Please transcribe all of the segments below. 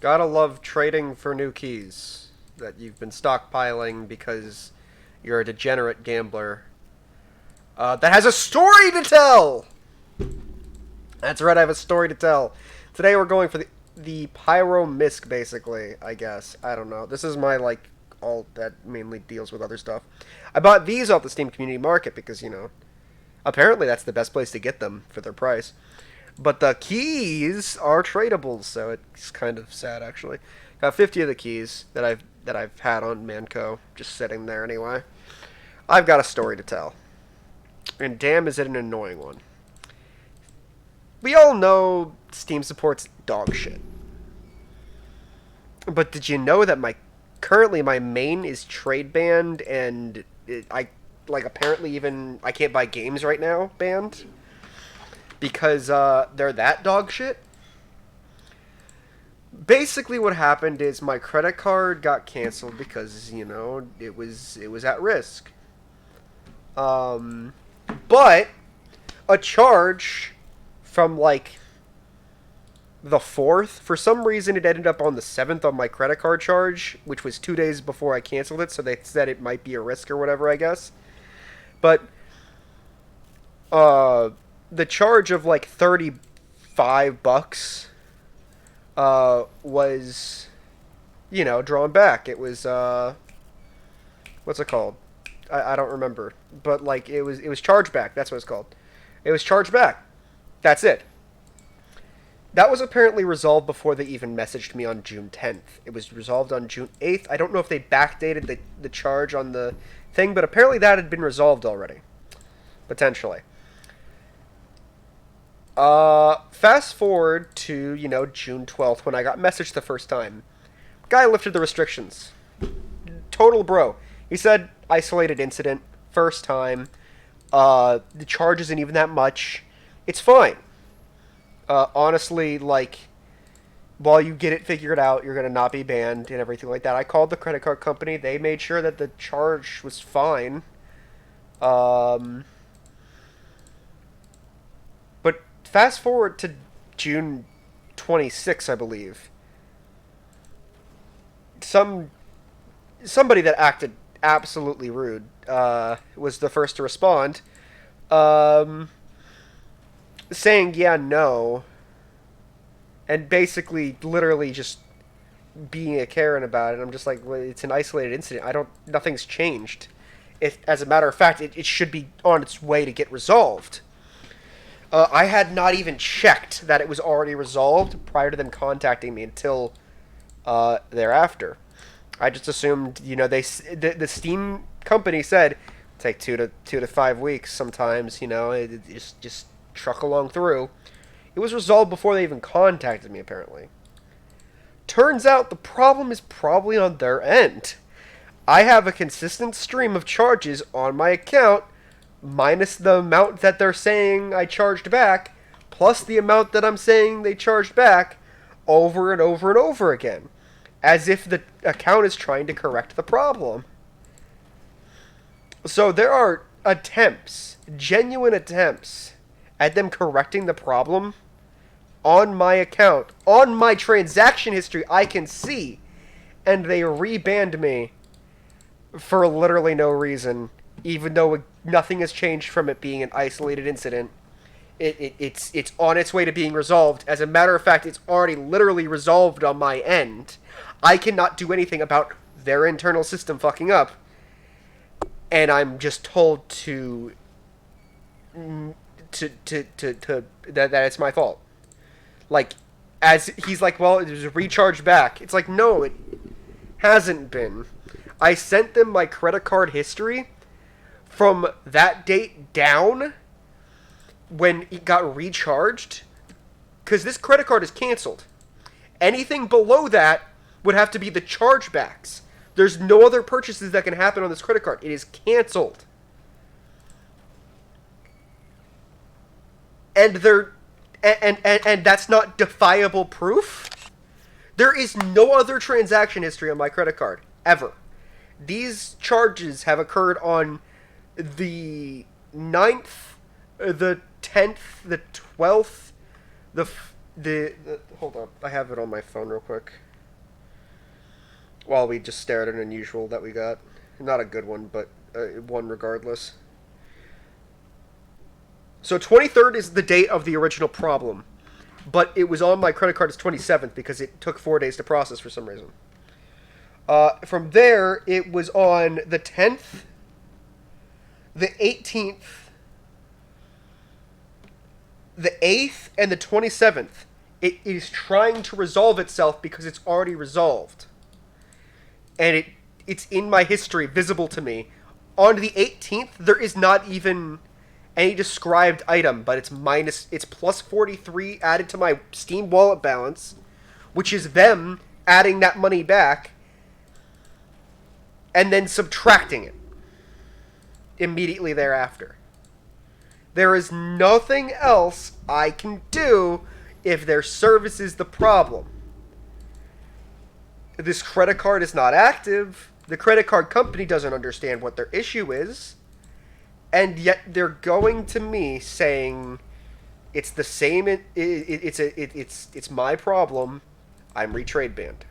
Gotta love trading for new keys that you've been stockpiling because you're a degenerate gambler. That has a story to tell! That's right, I have a story to tell. Today we're going for the Pyro Misc, basically, I guess. I don't know. This is my, like, alt that mainly deals with other stuff. I bought these off the Steam Community Market because, apparently that's the best place to get them for their price. But the keys are tradables, so it's kind of sad, actually. Got 50 of the keys that I've had on Manco, just sitting there anyway. I've got a story to tell. And damn is it an annoying one. We all know Steam supports dog shit. But did you know that currently my main is trade banned and apparently even I can't buy games right now banned because they're that dog shit? Basically what happened is my credit card got canceled because, it was at risk. But a charge from the 4th. For some reason, it ended up on the 7th on my credit card charge, which was 2 days before I canceled it, so they said it might be a risk or whatever, I guess. But the charge of $35 was, drawn back. It was what's it called? I don't remember, but it was charged back. That's what it's called. It was charged back. That's it. That was apparently resolved before they even messaged me on June 10th. It was resolved on June 8th. I don't know if they backdated the charge on the thing, but apparently that had been resolved already. Potentially. Fast forward to, June 12th when I got messaged the first time. Guy lifted the restrictions. Total bro. He said, isolated incident, first time. The charge isn't even that much. It's fine. Honestly, while you get it figured out, you're going to not be banned and everything like that. I called the credit card company. They made sure that the charge was fine. But fast forward to June 26th, I believe. Somebody that acted absolutely rude was the first to respond. Saying yeah, no, and basically literally just being a Karen about it. I'm just like, well, it's an isolated incident. Nothing's changed. As a matter of fact, it should be on its way to get resolved. I had not even checked that it was already resolved prior to them contacting me until thereafter. I just assumed, the Steam company said take 2 to 5 weeks sometimes. It just truck along through. It was resolved before they even contacted me, apparently. Turns out the problem is probably on their end. I have a consistent stream of charges on my account, minus the amount that they're saying I charged back, plus the amount that I'm saying they charged back, over and over and over again. As if the account is trying to correct the problem. So there are attempts, genuine attempts, at them correcting the problem on my account, on my transaction history I can see, and they rebanned me for literally no reason, even though nothing has changed from it being an isolated incident. It's on its way to being resolved. As a matter of fact, it's already literally resolved on my end. I cannot do anything about their internal system fucking up, and I'm just told that it's my fault. As he's like, well, it was recharged back. It's like, no, it hasn't been. I sent them my credit card history from that date down when it got recharged, because this credit card is canceled. Anything below that would have to be the chargebacks. There's no other purchases that can happen on this credit card. It is canceled. And that's not defiable proof. There is no other transaction history on my credit card ever. These charges have occurred on the 9th, the 10th, the 12th, the hold up, I have it on my phone real quick. while we just stare at an unusual that we got. Not a good one, but one regardless. So 23rd is the date of the original problem, but it was on my credit card as 27th because it took 4 days to process for some reason. From there, it was on the 10th, the 18th, the 8th, and the 27th. It is trying to resolve itself because it's already resolved. And it's in my history, visible to me. On the 18th, there is not even any described item, but it's plus 43 added to my Steam wallet balance, which is them adding that money back and then subtracting it immediately thereafter. There is nothing else I can do if their service is the problem. This credit card is not active. The credit card company doesn't understand what their issue is. And yet they're going to me saying it's the same. It's my problem. I'm retrade banned.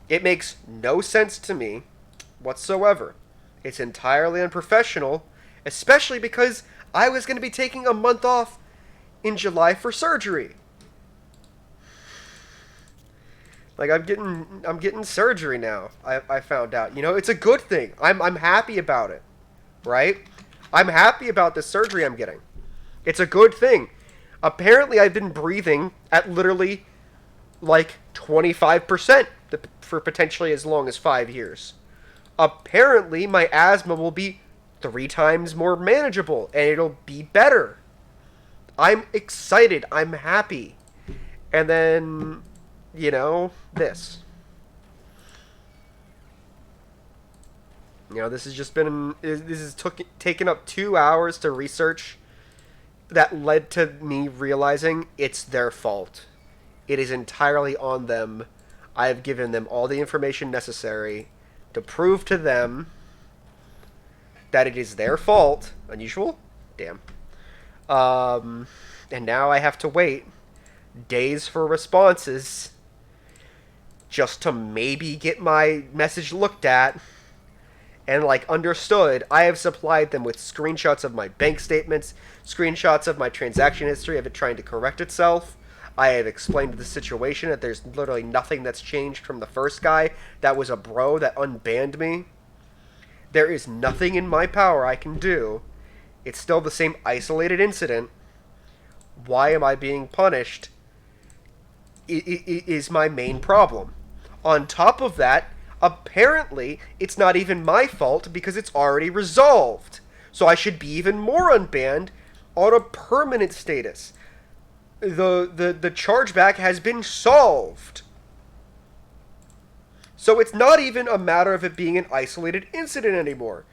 It makes no sense to me whatsoever. It's entirely unprofessional, especially because I was going to be taking a month off in July for surgery. Like, I'm getting surgery now. I found out. You know, it's a good thing. I'm happy about it. Right? I'm happy about the surgery I'm getting. It's a good thing. Apparently, I've been breathing at literally like 25% for potentially as long as 5 years. Apparently, my asthma will be 3 times more manageable, and it'll be better. I'm excited. I'm happy. And then, you know, this. You know, this has just been... This has taken up 2 hours to research that led to me realizing it's their fault. It is entirely on them. I have given them all the information necessary to prove to them that it is their fault. Unusual? Damn. And now I have to wait days for responses just to maybe get my message looked at and, like, understood. I have supplied them with screenshots of my bank statements, screenshots of my transaction history of it trying to correct itself. I have explained the situation, that there's literally nothing that's changed from the first guy that was a bro that unbanned me. There is nothing in my power I can do. It's still the same isolated incident. Why am I being punished? Is my main problem. On top of that, apparently, it's not even my fault because it's already resolved. So I should be even more unbanned on a permanent status. The chargeback has been solved. So it's not even a matter of it being an isolated incident anymore.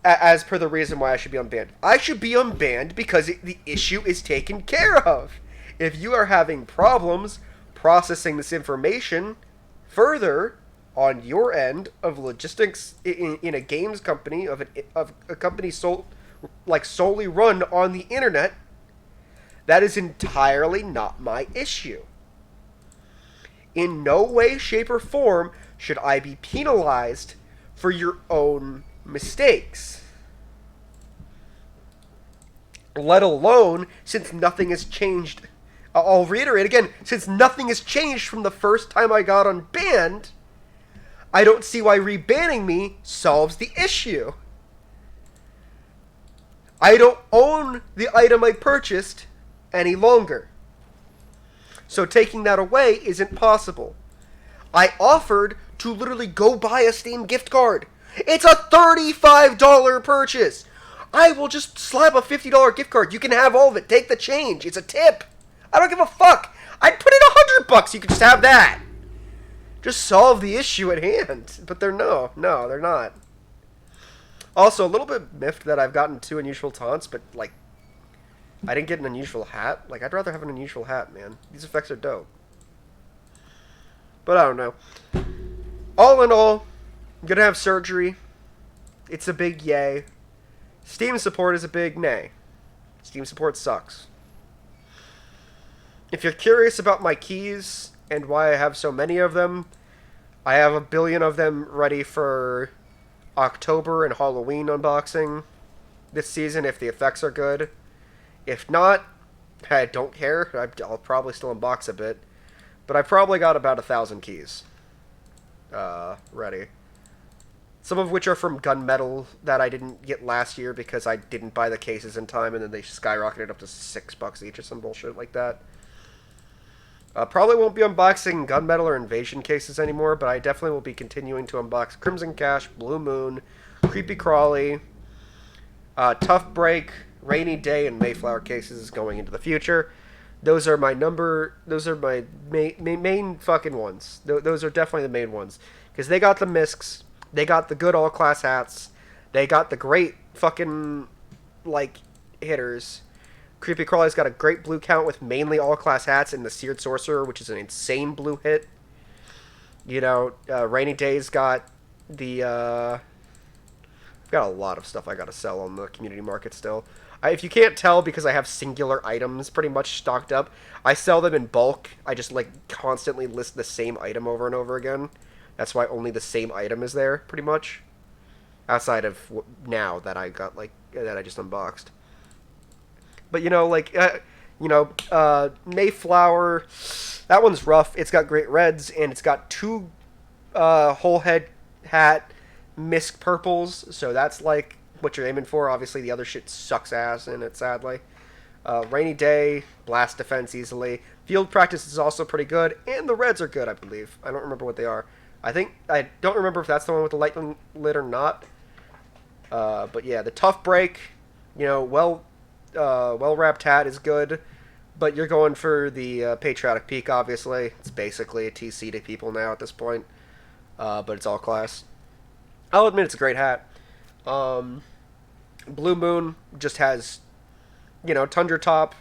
As per the reason why I should be unbanned. I should be unbanned because the issue is taken care of. If you are having problems processing this information further on your end of logistics in a games company, of a company solely run on the internet, that is entirely not my issue. In no way, shape, or form should I be penalized for your own mistakes. Let alone, since nothing has changed. I'll reiterate again, since nothing has changed from the first time I got unbanned, I don't see why rebanning me solves the issue. I don't own the item I purchased any longer. So taking that away isn't possible. I offered to literally go buy a Steam gift card. It's a $35 purchase. I will just slap a $50 gift card. You can have all of it. Take the change. It's a tip. I don't give a fuck. I'd put in $100. You could just have that. Just solve the issue at hand. But they're no, they're not. Also, a little bit miffed that I've gotten 2 unusual taunts, but, like, I didn't get an unusual hat. Like, I'd rather have an unusual hat, man. These effects are dope. But I don't know. All in all, I'm gonna have surgery. It's a big yay. Steam support is a big nay. Steam support sucks. If you're curious about my keys, and why I have so many of them. I have a billion of them ready for October and Halloween unboxing this season if the effects are good. If not, I don't care. I'll probably still unbox a bit. But I probably got about 1,000 keys ready. Some of which are from Gunmetal that I didn't get last year because I didn't buy the cases in time, and then they skyrocketed up to $6 each or some bullshit like that. Probably won't be unboxing Gunmetal or Invasion cases anymore, but I definitely will be continuing to unbox Crimson Cash, Blue Moon, Creepy Crawly, Tough Break, Rainy Day, and Mayflower cases going into the future. Those are my main fucking ones. Those are definitely the main ones. Because they got the miscs, they got the good all-class hats, they got the great fucking, like, hitters. Creepy Crawly's got a great blue count with mainly all-class hats and the Seared Sorcerer, which is an insane blue hit. You know, Rainy Day's got the, I've got a lot of stuff I gotta sell on the community market still. If you can't tell, because I have singular items pretty much stocked up, I sell them in bulk. I just, like, constantly list the same item over and over again. That's why only the same item is there, pretty much. Outside of now that I got, like, that I just unboxed. But, you know, like, Mayflower, that one's rough. It's got great reds, and it's got 2 whole head hat misc purples, so that's, like, what you're aiming for. Obviously, the other shit sucks ass in it, sadly. Rainy Day, blast defense easily. Field practice is also pretty good, and the reds are good, I believe. I don't remember what they are. I don't remember if that's the one with the lightning lid or not. But yeah, the Tough Break, you know, well-wrapped hat is good, but you're going for the Patriotic Peak, obviously. It's basically a TC to people now at this point, but it's all class. I'll admit it's a great hat. Blue Moon just has, you know, Tundra Top,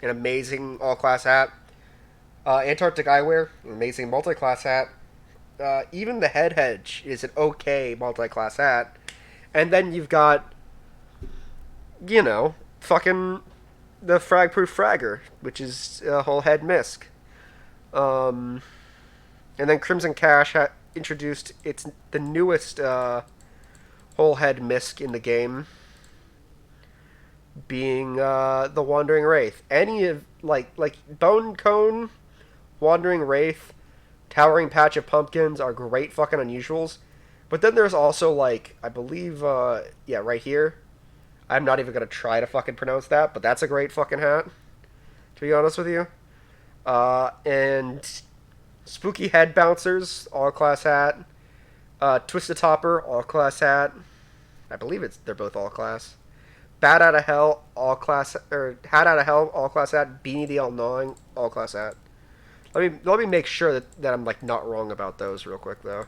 an amazing all-class hat. Antarctic Eyewear, an amazing multi-class hat. Even the Head Hedge is an okay multi-class hat. And then you've got, you know, fucking the Frag-Proof Fragger, which is a whole head misc. And then Crimson Cash introduced the newest whole head misc in the game, being the Wandering Wraith. Any of like Bone Cone, Wandering Wraith, Towering Patch of Pumpkins are great fucking unusuals. But then there's also, like, I believe, yeah, right here. I'm not even gonna try to fucking pronounce that, but that's a great fucking hat, to be honest with you. And Spooky Head Bouncers, all-class hat. Twisted Topper, all-class hat. I believe they're both all-class. Bat Out of Hell, all-class, or Hat Out of Hell, all-class hat. Beanie the All-Gnawing, all-class hat. Let me make sure that I'm, like, not wrong about those real quick, though.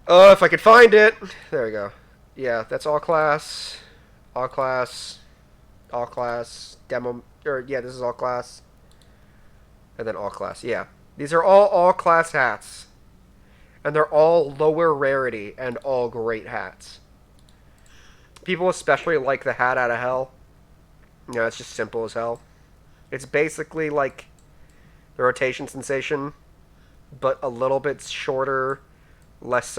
If I could find it. There we go. Yeah, that's all-class, all-class, all-class, demo, or, yeah, this is all-class. And then all-class, yeah. These are all-class hats. And they're all lower rarity and all great hats. People especially like the Hat Out of Hell. You know, it's just simple as hell. It's basically like the Rotation Sensation, but a little bit shorter, less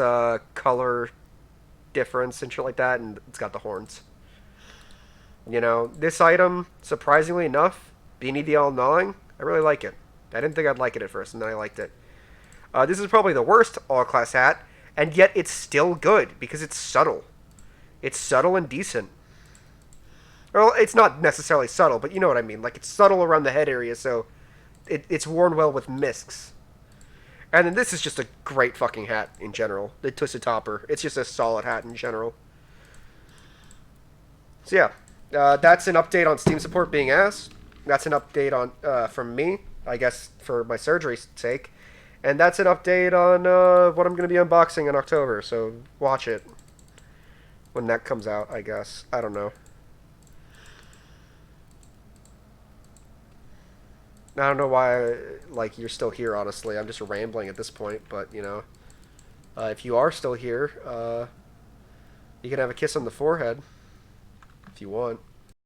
color difference and shit like that, and it's got the horns. You know, this item, surprisingly enough, Beanie the All-Gnawing, I really like it. I didn't think I'd like it at first, and then I liked it. This is probably the worst all-class hat, and yet it's still good, because it's subtle. It's subtle and decent. Well, it's not necessarily subtle, but you know what I mean. Like, it's subtle around the head area, so it's worn well with miscs. And then this is just a great fucking hat in general. The Twisted Topper. It's just a solid hat in general. So yeah, that's an update on Steam support being ass. That's an update on from me, I guess, for my surgery's sake. And that's an update on what I'm going to be unboxing in October, so watch it when that comes out, I guess. I don't know. I don't know why, like, you're still here, honestly. I'm just rambling at this point, but, you know. If you are still here, you can have a kiss on the forehead, if you want.